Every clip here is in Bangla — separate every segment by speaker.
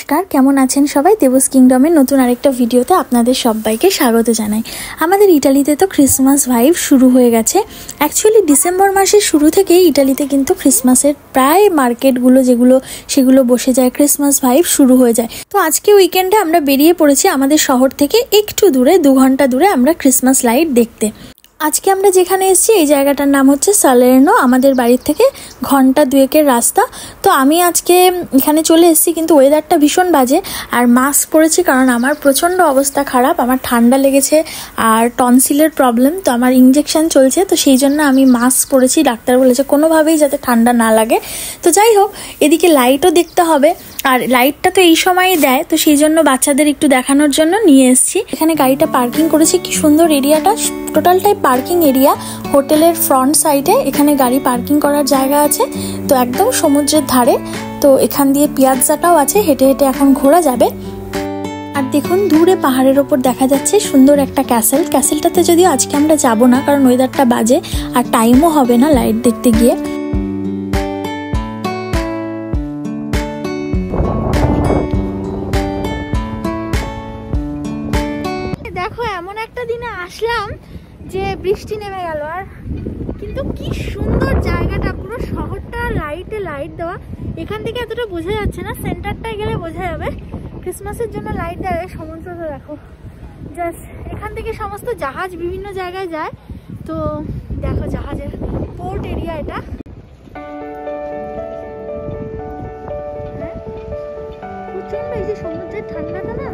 Speaker 1: নমস্কার, কেমন আছেন সবাই? দেবস কিংডমের নতুন আরেকটা ভিডিওতে আপনাদের সবাইকে স্বাগত জানাই। আমাদের ইটালিতে তো ক্রিসমাস ভাইব শুরু হয়ে গেছে। অ্যাকচুয়ালি ডিসেম্বর মাসের শুরু থেকেই ইটালিতে কিন্তু ক্রিসমাসের প্রায় মার্কেটগুলো সেগুলো বসে যায়, ক্রিসমাস ভাইব শুরু হয়ে যায়। তো আজকে উইকেন্ডে আমরা বেরিয়ে পড়েছি আমাদের শহর থেকে একটু দূরে, 2 ঘন্টা দূরে আমরা ক্রিসমাস লাইট দেখতে। আজকে আমরা যেখানে এসেছি এই জায়গাটার নাম হচ্ছে সালেরনো, আমাদের বাড়ির থেকে ঘন্টা 2-এর রাস্তা। তো আমি আজকে এখানে চলে এসেছি, কিন্তু ওয়েদারটা ভীষণ বাজে আর মাস্ক পরেছি কারণ আমার প্রচণ্ড অবস্থা খারাপ, আমার ঠান্ডা লেগেছে আর টনসিলের প্রবলেম, তো আমার ইঞ্জেকশন চলছে, তো সেই জন্য আমি মাস্ক পরেছি। ডাক্তার বলেছে কোনোভাবেই যাতে ঠান্ডা না লাগে। তো যাই হোক, এদিকে লাইটও দেখতে হবে, আর লাইটটা তো এই সময়ই দেয়, তো সেই জন্য বাচ্চাদের একটু দেখানোর জন্য নিয়ে এসেছি। এখানে গাড়িটা পার্কিং করেছি, কি সুন্দর এরিয়াটা, টোটালটাই পার্কিং এরিয়া। হোটেলের ফ্রন্ট সাইডে এখানে গাড়ি পার্কিং করার জায়গা আছে, তো একদম সমুদ্রের ধারে। তো এখান দিয়ে পিয়াজ্জাটাও আছে, হেঁটে হেঁটে এখন ঘোরা যাবে। আর দেখুন দূরে পাহাড়ের ওপর দেখা যাচ্ছে সুন্দর একটা ক্যাসেলটাতে যদিও আজকে আমরা যাব না কারণ ওয়েদারটা বাজে আর টাইমও হবে না লাইট দেখতে গিয়ে। দেখো এমন একটা দিনে আসলাম যে বৃষ্টি নেমে গেল, আর কিন্তু কি সুন্দর জায়গাটা, পুরো শহরটা লাইটে লাইট দেওয়া। এখান থেকে এতটা বোঝা যাচ্ছে না, সেন্টারটায় গেলে বোঝা যাবে। ক্রিসমাসের জন্য লাইট দেয়। সমুদ্রটা দেখো, জাস্ট এখান থেকে সমস্ত জাহাজ বিভিন্ন জায়গায় যায়। তো দেখো জাহাজের পোর্ট এরিয়া এটা। প্রচন্ড এই যে সমুদ্রের ঠান্ডাটা না।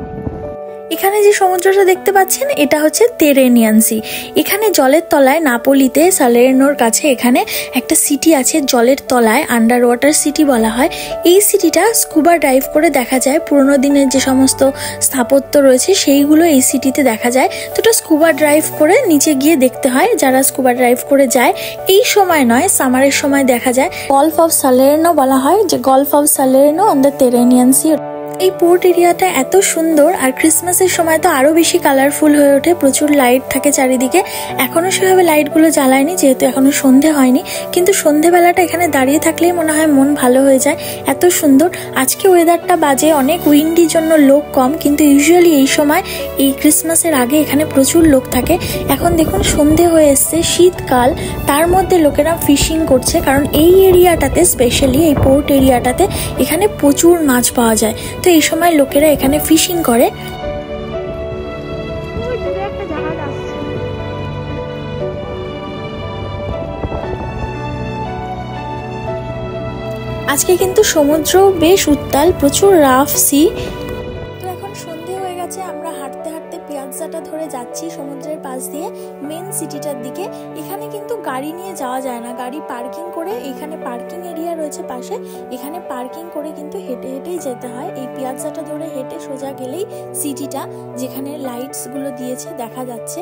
Speaker 1: এখানে যে সমুদ্রটা দেখতে পাচ্ছেন এটা হচ্ছে তেরেনিয়ান সি। এখানে জলের তলায় নাপোলিতে সালেরনোর কাছে এখানে একটা সিটি আছে জলের তলায়, আন্ডার ওয়াটার সিটি বলা হয়। এই সিটিটা স্কুবা ডাইভ করে দেখা যায়, পুরোনো দিনের যে সমস্ত স্থাপত্য রয়েছে সেইগুলো এই সিটিতে দেখা যায়। তো এটা স্কুবা ড্রাইভ করে নিচে গিয়ে দেখতে হয়, যারা স্কুবা ড্রাইভ করে যায়। এই সময় নয়, সামারের সময় দেখা যায়। গলফ অফ সালেরনো বলা হয়, যে gulf of Salerno on the Tyrrhenian sea. এই পোর্ট এরিয়াটা এত সুন্দর, আর ক্রিসমাসের সময় তো আরো বেশি কালারফুল হয়ে ওঠে, প্রচুর লাইট থাকে চারিদিকে। এখনো সেভাবে লাইটগুলো জ্বালায়নি যেহেতু এখনো সন্ধে হয়নি, কিন্তু সন্ধেবেলাটা এখানে দাঁড়িয়ে থাকলেই মনে হয় মন ভালো হয়ে যায়, এত সুন্দর। আজকে ওয়েদারটা বাজে, অনেক উইন্ডির জন্য লোক কম, কিন্তু ইউজুয়ালি এই সময় এই ক্রিসমাসের আগে এখানে প্রচুর লোক থাকে। এখন দেখুন সন্ধে হয়ে এসছে, শীতকাল, তার মধ্যে লোকেরা ফিশিং করছে, কারণ এই এরিয়াটাতে স্পেশালি এই পোর্ট এরিয়াটাতে এখানে প্রচুর মাছ পাওয়া যায়। তো এই সময় লোকেরা এখানে ফিশিং করে। আজকে কিন্তু সমুদ্র বেশ উত্তাল, প্রচুর রাফ সি। তো এখন সন্ধে হয়ে গেছে, আমরা হাঁটতে হাঁটতে পিয়াজ্জাটা ধরে যাচ্ছি সমুদ্রের পাশ দিয়ে মেন সিটিটার দিকে। এখানে কিন্তু গাড়ি নিয়ে যাওয়া যায় না, গাড়ি পার্কিং করে, এখানে পার্কিং এরিয়া রয়েছে পাশে, এখানে পার্কিং করে কিন্তু হেঁটে হেঁটেই যেতে হয়। এই পিয়াজ্জাটা ধরে হেঁটে সোজা গেলেই সিটিটা, যেখানে লাইটস গুলো দিয়েছে দেখা যাচ্ছে।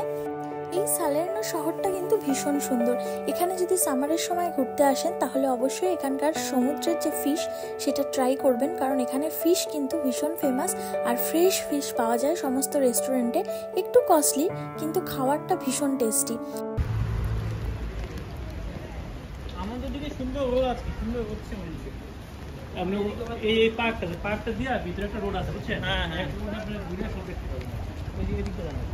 Speaker 1: এই সালেরনো শহরটা কিন্তু ভীষণ সুন্দর। এখানে যদি সামারের সময় ঘুরতে আসেন তাহলে অবশ্যই এখানকার সমুদ্রের যে ফিশ সেটা ট্রাই করবেন, কারণ এখানে ফিশ কিন্তু ভীষণ ফেমাস, আর ফ্রেশ ফিশ পাওয়া যায় সমস্ত রেস্টুরেন্টে। একটু কস্টলি কিন্তু খাবারটা ভীষণ টেস্টি।
Speaker 2: আমাদের দিকে সুন্দর রোড আছে, সুন্দর হচ্ছে মনে আপনি এই পার্কটা দিয়ে ভিতরে একটা রোড আছে বুঝছেন? হ্যাঁ হ্যাঁ, আপনি ঘুরে সব দেখতে পাবেন। এই যে এদিকে যাবেন।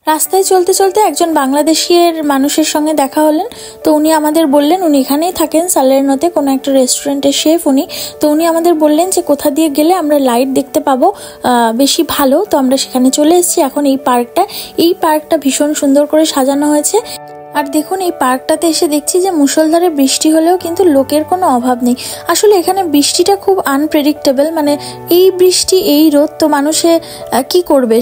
Speaker 1: রাস্তায় চলতে চলতে একজন বাংলাদেশের মানুষের সঙ্গে দেখা হলেন, তো উনি আমাদের বললেন, উনি এখানেই থাকেন সালেরনোতে, কোনো একটা রেস্টুরেন্টের শেফ উনি। তো উনি আমাদের বললেন যে কোথা দিয়ে গেলে আমরা লাইট দেখতে পাবো বেশি ভালো। তো আমরা সেখানে চলে এসেছি এখন। এই পার্কটা ভীষণ সুন্দর করে সাজানো হয়েছে। আর দেখুন এই পার্কটাতে এসে দেখছি যে মুষলধারে বৃষ্টি হলেও কিন্তু লোকের কোনো অভাব নেই। আসলে এখানে বৃষ্টিটা খুব আনপ্রেডিক্টেবল, মানে এই বৃষ্টি এই রোদ, তো মানুষে কি করবে।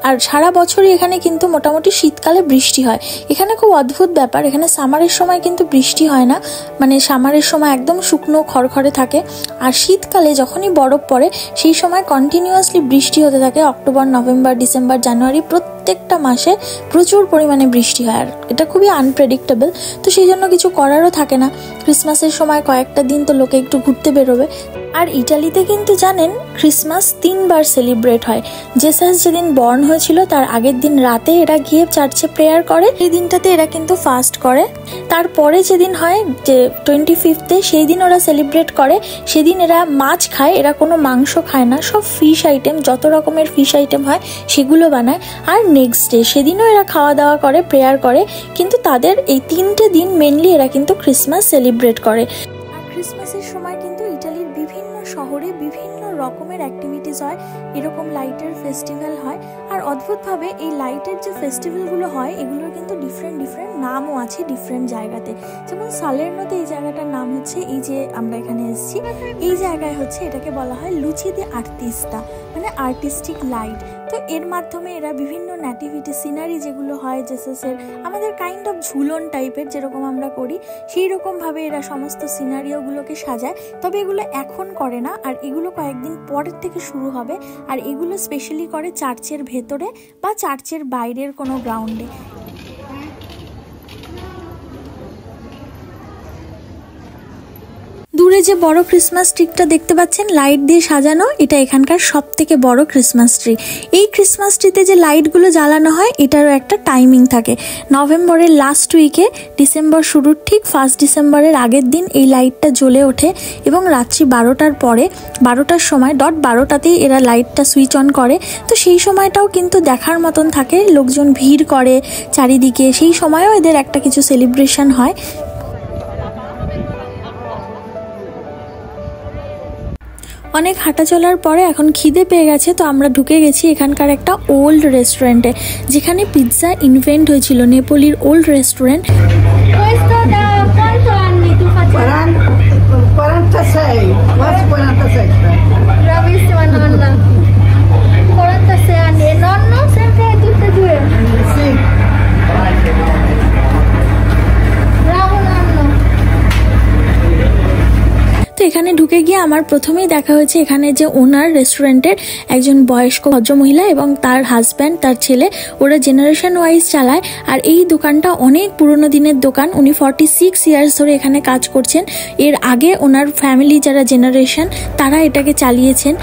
Speaker 1: আর সারা বছরই এখানে কিন্তু মোটামুটি শীতকালে বৃষ্টি হয়। এখানে খুব অদ্ভুত ব্যাপার, এখানে সামারের সময় কিন্তু বৃষ্টি হয় না, মানে সামারের সময় একদম শুকনো খড়খড়ে থাকে, আর শীতকালে যখনই বরফ পড়ে সেই সময় কন্টিনিউয়াসলি বৃষ্টি হতে থাকে। অক্টোবর, নভেম্বর, ডিসেম্বর, জানুয়ারি প্রত্যেকটা মাসে প্রচুর পরিমাণে বৃষ্টি হয়, আর এটা খুবই আনপ্রেডিক্টেবল, তো সেই জন্য কিছু করারও থাকে না। ক্রিসমাসের সময় কয়েকটা দিন তো লোকে একটু ঘুরতে বেরোবে। আর ইটালিতে কিন্তু জানেন ক্রিসমাস 3 বার সেলিব্রেট হয়। জেসাস যেদিন বর্ন হয়েছিল তার আগের দিন রাতে এরা গিয়ে চার্চে প্রেয়ার করে, এই দিনটাতে এরা কিন্তু ফাস্ট করে। তারপরে যেদিন হয় যে 25 সেই দিন ওরা সেলিব্রেট করে, সেদিন এরা মাছ খায়, এরা কোনো মাংস খায় না, সব ফিশ আইটেম, যত রকমের ফিশ আইটেম হয় সেগুলো বানায়। আর নেক্সট ডে সেদিনও এরা খাওয়া দাওয়া করে, প্রেয়ার করে, কিন্তু তাদের এই 3টে দিন মেনলি এরা কিন্তু ক্রিসমাস সেলিব্রেট করে। আর ক্রিসমাসের সময় কিন্তু ইটালির বিভিন্ন শহরে বিভিন্ন রকমের অ্যাক্টিভিটিস হয়, এরকম লাইটের ফেস্টিভ্যাল হয়। আর অদ্ভুতভাবে এই লাইটের যে ফেস্টিভ্যালগুলো হয় এগুলোর কিন্তু ডিফারেন্ট নামও আছে ডিফারেন্ট জায়গাতে। যেমন সালের্নোতে এই জায়গাটার নাম হচ্ছে, এই যে আমরা এখানে এসেছি এই জায়গায় হচ্ছে এটাকে বলা হয় লুচি দি আর্টিস্টা, মানে আর্টিস্টিক লাইট। তো এর মাধ্যমে এরা বিভিন্ন ন্যাটিভিটি সিনারি যেগুলো হয় জেসাসের, আমাদের কাইন্ড অফ ঝুলন টাইপের যেরকম আমরা করি সেই রকমভাবে এরা সমস্ত সিনারিওগুলোকে সাজায়। তবে এগুলো এখন করে না, আর এগুলো কয়েকদিন পরের থেকে শুরু হবে। আর এগুলো স্পেশালি করে চার্চের ভেতরে বা চার্চের বাইরের কোনো গ্রাউন্ডে। দূরে যে বড় ক্রিসমাস ট্রিটা দেখতে পাচ্ছেন লাইট দিয়ে সাজানো, এটা এখানকার সব থেকে বড় ক্রিসমাস ট্রি। এই ক্রিসমাস ট্রিতে যে লাইটগুলো জ্বালানো হয় এটারও একটা টাইমিং থাকে। নভেম্বরের লাস্ট উইকে, ডিসেম্বর শুরুর ঠিক 1 ডিসেম্বরের আগের দিন এই লাইটটা জ্বলে ওঠে এবং রাত্রি 12টার পরে, 12টার সময় ডট 12টাতেই এরা লাইটটা সুইচ অন করে। তো সেই সময়টাও কিন্তু দেখার মতন থাকে, লোকজন ভিড় করে চারিদিকে, সেই সময়ও এদের একটা কিছু সেলিব্রেশন হয়। অনেক হাঁটা চলার পরে এখন খিদে পেয়ে গেছে, তো আমরা ঢুকে গেছি এখানকার একটা ওল্ড রেস্টুরেন্টে, যেখানে পিৎজা ইনভেন্ট হয়েছিল, নেপোলির old restaurant.
Speaker 3: 46, quasi 47.
Speaker 4: Bravissima nonna. 46 anni. E nonno sempre tutte e due?
Speaker 3: Sì.
Speaker 4: Bravo nonno.
Speaker 1: তো এখানে ঢুকে গিয়ে আমার প্রথমেই দেখা হয়েছে এখানে যে ওনার রেস্টুরেন্টের একজন বয়স্ক ভদ্রমহিলা এবং তার হাজব্যান্ড, তার ছেলে, ওরা জেনারেশন ওয়াইজ চালায়। আর এই দোকানটা অনেক পুরনো দিনের দোকান, উনি 46 ইয়ার্স ধরে এখানে কাজ করছেন। এর আগে ওনার ফ্যামিলি যারা জেনারেশন তারা এটাকে চালিয়েছেন।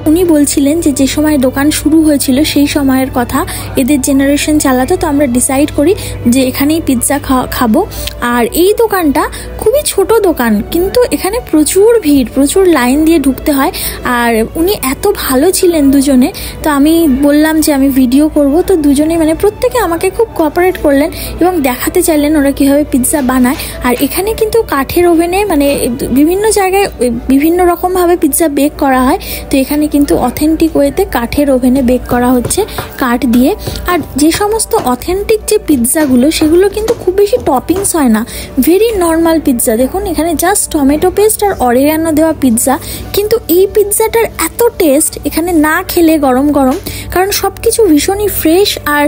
Speaker 1: উনি বলছিলেন যে সময় দোকান শুরু হয়েছিল সেই সময়ের কথা, এদের জেনারেশন চালাতো। তো আমরা ডিসাইড করি যে এখানেই পিৎজা খাবো। আর এই দোকানটা খুবই ছোট দোকান, কিন্তু এখানে প্রচুর ভিড়, প্রচুর লাইন দিয়ে ঢুকতে হয়। আর উনি এত ভালো ছিলেন দুজনে, তো আমি বললাম যে আমি ভিডিও করব। তো দুজনেই মানে প্রত্যেকে আমাকে খুব কোঅপারেট করলেন এবং দেখাতে চাইলেন ওরা কীভাবে পিৎজা বানায়। আর এখানে কিন্তু কাঠের ওভেনে, মানে বিভিন্ন জায়গায় বিভিন্ন রকমভাবে পিৎজা বেক করা হয়, তো এখানে কিন্তু অথেন্টিক ওয়েতে কাঠের ওভেনে বেক করা হচ্ছে কাঠ দিয়ে। আর যে সমস্ত অথেন্টিক যে পিৎজাগুলো সেগুলো কিন্তু খুব বেশি টপিংস হয় না, ভেরি নর্মাল পিৎজা। দেখুন এখানে জাস্ট টমেটো পেস্ট আর অরিগানো দেওয়া পিৎজা, কিন্তু এই পিৎজাটার এত টেস্ট এখানে না খেলে গরম গরম, কারণ সব কিছু ভীষণই ফ্রেশ আর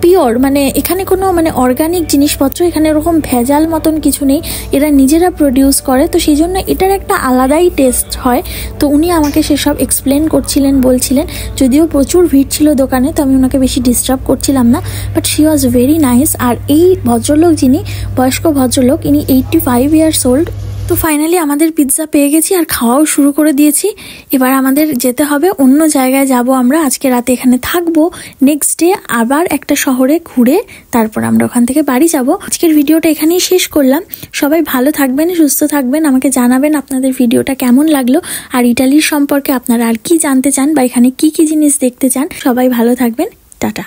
Speaker 1: পিওর, মানে এখানে কোনো মানে অর্গানিক জিনিসপত্র, এখানে এরকম ভেজাল মতন কিছু নেই, এরা নিজেরা প্রডিউস করে। তো সেই জন্য এটার একটা আলাদাই টেস্ট হয়। তো উনি আমাকে সেসব এক্সপ্লেন করছিলেন, বলছিলেন, যদিও প্রচুর ভিড় ছিল দোকানে, তো আমি ওনাকে বেশি ডিস্টার্ব করছিলাম না, but she was very nice. আর এই ভদ্রলোক, যিনি বয়স্ক ভদ্রলোক, ইনি 85 ইয়ার্স ওল্ড। তো ফাইনালি আমাদের পিৎজা পেয়ে গেছি আর খাওয়াও শুরু করে দিয়েছি। এবার আমাদের যেতে হবে অন্য জায়গায় যাব আমরা, আজকে রাতে এখানে থাকবো, নেক্সট ডে আবার একটা শহরে ঘুরে তারপর আমরা ওখান থেকে বাড়ি যাব। আজকের ভিডিওটা এখানেই শেষ করলাম। সবাই ভালো থাকবেন, সুস্থ থাকবেন, আমাকে জানাবেন আপনাদের ভিডিওটা কেমন লাগলো, আর ইটালির সম্পর্কে আপনারা আর কি জানতে চান বা এখানে কি কি জিনিস দেখতে চান। সবাই ভালো থাকবেন, টাটা।